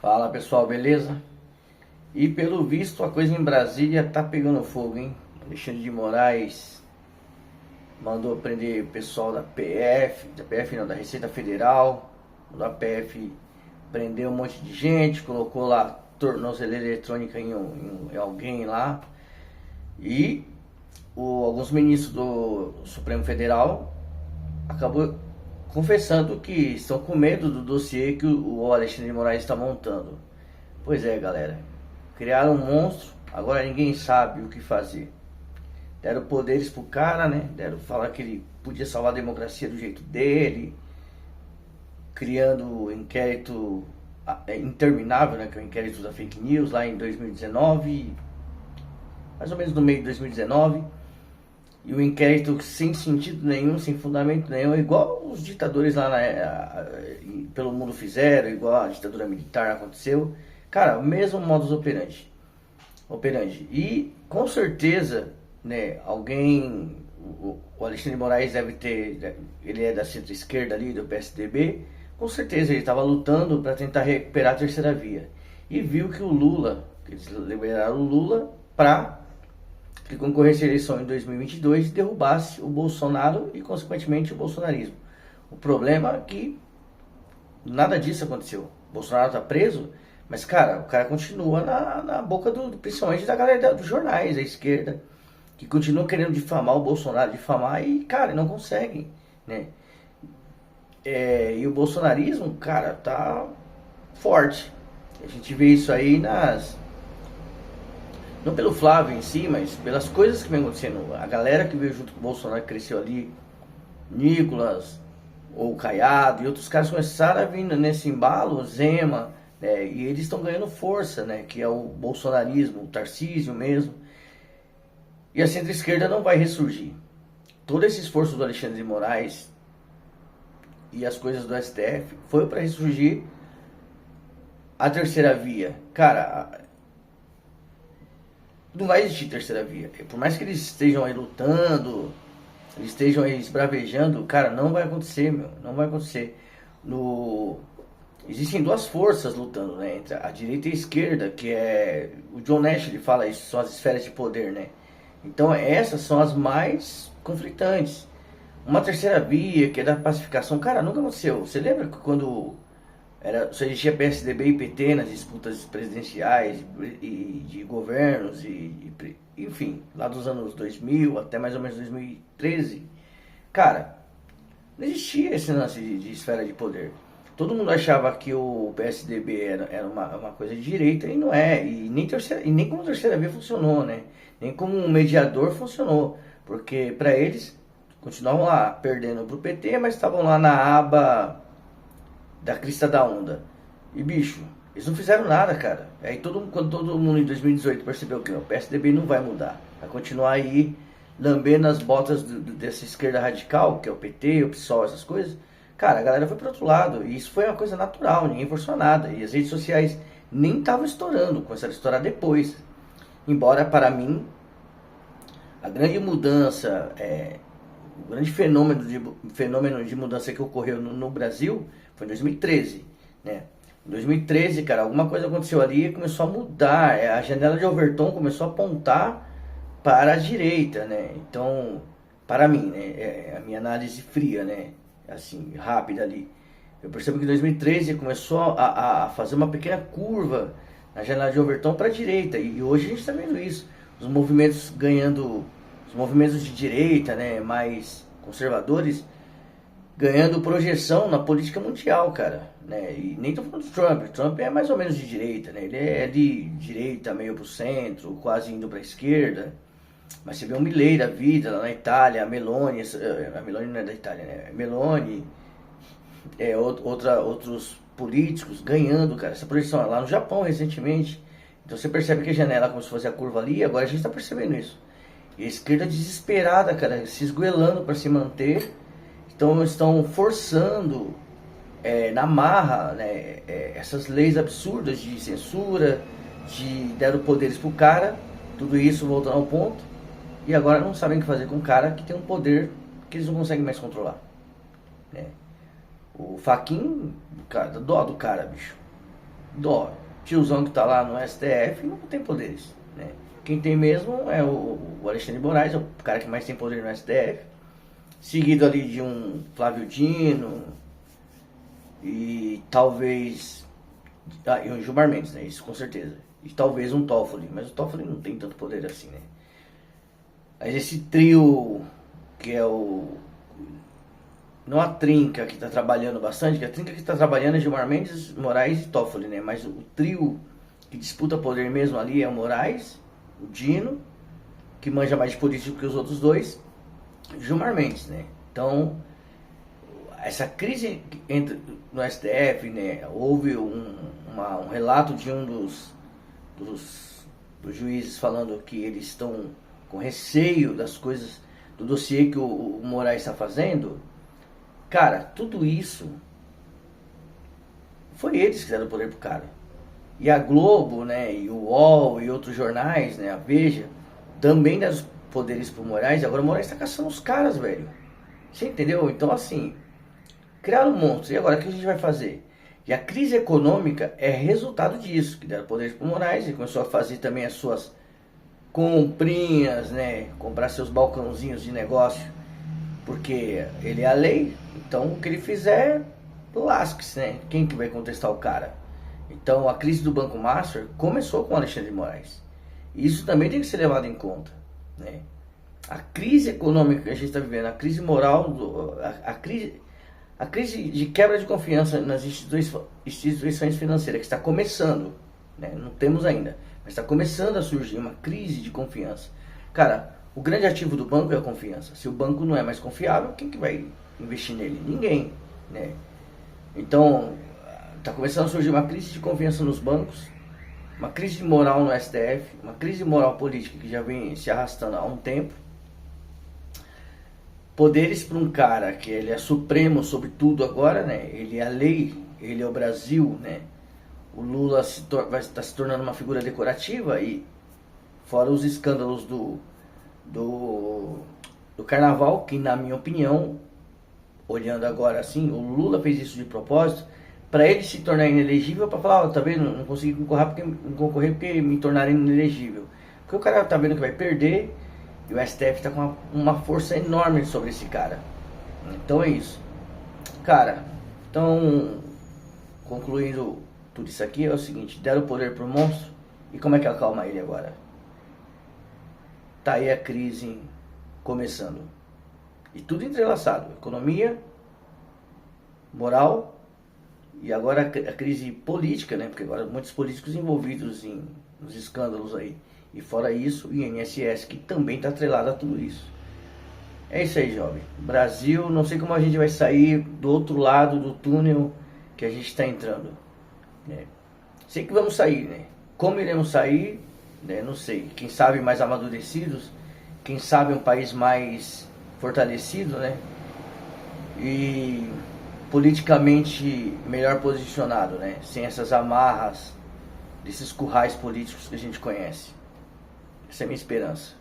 Fala pessoal, beleza? E pelo visto a coisa em Brasília tá pegando fogo, hein? Alexandre de Moraes mandou prender o pessoal da PF não, da Receita Federal, da PF prendeu um monte de gente, colocou lá tornozeleira eletrônica em alguém lá. E alguns ministros do Supremo Federal acabou confessando que estão com medo do dossiê que o Alexandre de Moraes está montando. Pois é, galera. Criaram um monstro, agora ninguém sabe o que fazer. Deram poderes pro cara, né? Deram falar que ele podia salvar a democracia do jeito dele, criando inquérito interminável, né? Que é o inquérito da fake news lá em 2019, mais ou menos no meio de 2019. E o inquérito sem sentido nenhum, sem fundamento nenhum, igual os ditadores lá pelo mundo fizeram, igual a ditadura militar aconteceu. Cara, o mesmo modus operandi. E com certeza, né, o Alexandre de Moraes deve ter, ele é da centro-esquerda ali, do PSDB, com certeza ele estava lutando para tentar recuperar a terceira via. E viu que eles liberaram o Lula para que concorresse à eleição em 2022 e derrubasse o Bolsonaro e, consequentemente, o bolsonarismo. O problema é que nada disso aconteceu. O Bolsonaro está preso, mas, cara, o cara continua na boca principalmente da galera dos jornais, da esquerda, que continuam querendo difamar o Bolsonaro, e, cara, não conseguem, né? E o bolsonarismo, cara, tá forte. A gente vê isso aí não pelo Flávio em si, mas pelas coisas que vem acontecendo. A galera que veio junto com o Bolsonaro, que cresceu ali, Nicolas, ou Caiado, e outros caras começaram a vir nesse embalo, Zema, né, e eles estão ganhando força, né, que é o bolsonarismo, o Tarcísio mesmo. E a centro-esquerda não vai ressurgir. Todo esse esforço do Alexandre de Moraes e as coisas do STF foi para ressurgir a terceira via. Cara, não vai existir terceira via. Por mais que eles estejam aí lutando, eles estejam aí esbravejando, cara, não vai acontecer, meu. Não vai acontecer. Existem duas forças lutando, né? Entre a direita e a esquerda, que é... O John Nash, ele fala isso, são as esferas de poder, né? Então essas são as mais conflitantes. Uma terceira via, que é da pacificação, cara, nunca aconteceu. Você lembra que quando só existia PSDB e PT nas disputas presidenciais e de governos, enfim, lá dos anos 2000 até mais ou menos 2013. Cara, não existia esse lance de esfera de poder. Todo mundo achava que o PSDB era uma coisa de direita, e não é. E nem como terceira via funcionou, né? Nem como um mediador funcionou. Porque para eles, continuavam lá perdendo pro PT, mas estavam lá na aba da crista da onda. E bicho, eles não fizeram nada, cara. Aí quando todo mundo em 2018 percebeu que o PSDB não vai mudar, vai continuar aí lambendo as botas dessa esquerda radical, que é o PT, o PSOL, essas coisas. Cara, a galera foi pro outro lado. E isso foi uma coisa natural, ninguém forçou nada. E as redes sociais nem estavam estourando, começaram a estourar depois. Embora, para mim, a grande mudança, o grande fenômeno de mudança que ocorreu no Brasil foi em 2013, né? Em 2013, cara, alguma coisa aconteceu ali e começou a mudar. A janela de Overton começou a apontar para a direita, né? Então, para mim, né, a minha análise fria, né, assim, rápida ali, eu percebo que em 2013 começou a fazer uma pequena curva na janela de Overton para a direita. E hoje a gente está vendo isso. Os movimentos ganhando, os movimentos de direita, né, mais conservadores, ganhando projeção na política mundial, cara, né? E nem tô falando do Trump. O Trump é mais ou menos de direita, né? Ele é de direita, meio pro centro, quase indo pra esquerda. Mas você vê um Milley da vida lá na Itália, a Meloni não é da Itália, né? A Meloni, outros políticos ganhando, cara, essa projeção lá no Japão recentemente. Então você percebe que a janela começou a fazer a curva ali, e agora a gente tá percebendo isso. E a esquerda desesperada, cara, se esgoelando para se manter. Então estão forçando na marra, né, essas leis absurdas de censura, de dar poderes pro cara, tudo isso voltando ao ponto, e agora não sabem o que fazer com um cara que tem um poder que eles não conseguem mais controlar, né? O Fachin, cara, dá dó do cara, bicho. Dó, tiozão que tá lá no STF não tem poderes, né? Quem tem mesmo é o Alexandre de Moraes, é o cara que mais tem poder no STF, seguido ali de um Flávio Dino e talvez e o Gilmar Mendes, né? Isso com certeza. E talvez um Toffoli, mas o Toffoli não tem tanto poder assim, né? Mas esse trio que é o não a trinca que está trabalhando bastante, que a trinca que está trabalhando é Gilmar Mendes, Moraes e Toffoli, né? Mas o trio que disputa poder mesmo ali é o Moraes, o Dino, que manja mais de político que os outros dois, e o Gilmar Mendes, né? Então, essa crise no STF, né? Houve um relato de um dos juízes falando que eles estão com receio das coisas, do dossiê que o Moraes está fazendo. Cara, tudo isso foi eles que deram poder pro cara. E a Globo, né, e o UOL e outros jornais, né, a Veja, também deram poderes pro Moraes. E agora o Moraes tá caçando os caras, velho. Você entendeu? Então, assim, criaram um monstro. E agora o que a gente vai fazer? E a crise econômica é resultado disso, que deram poderes pro Moraes e começou a fazer também as suas comprinhas, né, comprar seus balcãozinhos de negócio, porque ele é a lei. Então o que ele fizer, lasque-se, né? Quem que vai contestar o cara? Então a crise do Banco Master começou com o Alexandre de Moraes. E isso também tem que ser levado em conta, né? A crise econômica que a gente está vivendo, a crise moral, a crise de quebra de confiança nas instituições financeiras, que está começando, né? Não temos ainda, mas está começando a surgir uma crise de confiança. Cara, o grande ativo do banco é a confiança. Se o banco não é mais confiável, quem que vai investir nele? Ninguém, né? Então, está começando a surgir uma crise de confiança nos bancos, uma crise de moral no STF, uma crise de moral política que já vem se arrastando há um tempo. Poderes para um cara que ele é supremo sobre tudo agora, né? Ele é a lei, ele é o Brasil, né? O Lula vai estar se tornando uma figura decorativa e fora os escândalos do carnaval, que na minha opinião, olhando agora assim, o Lula fez isso de propósito para ele se tornar inelegível, para falar, tá vendo, não consegui concorrer porque me tornaram inelegível. Porque o cara tá vendo que vai perder e o STF tá com uma força enorme sobre esse cara. Então é isso. Cara, então, concluindo tudo isso aqui, é o seguinte, deram o poder pro monstro, e como é que acalma ele agora? Tá aí a crise começando. E tudo entrelaçado. Economia, moral e agora a crise política, né? Porque agora muitos políticos envolvidos nos escândalos aí. E fora isso, o INSS, que também está atrelado a tudo isso. É isso aí, jovem. Brasil, não sei como a gente vai sair do outro lado do túnel que a gente está entrando, né? Sei que vamos sair, né? Como iremos sair, né? Não sei. Quem sabe mais amadurecidos, quem sabe um país mais fortalecido, né? E politicamente melhor posicionado, né? Sem essas amarras desses currais políticos que a gente conhece. Essa é a minha esperança.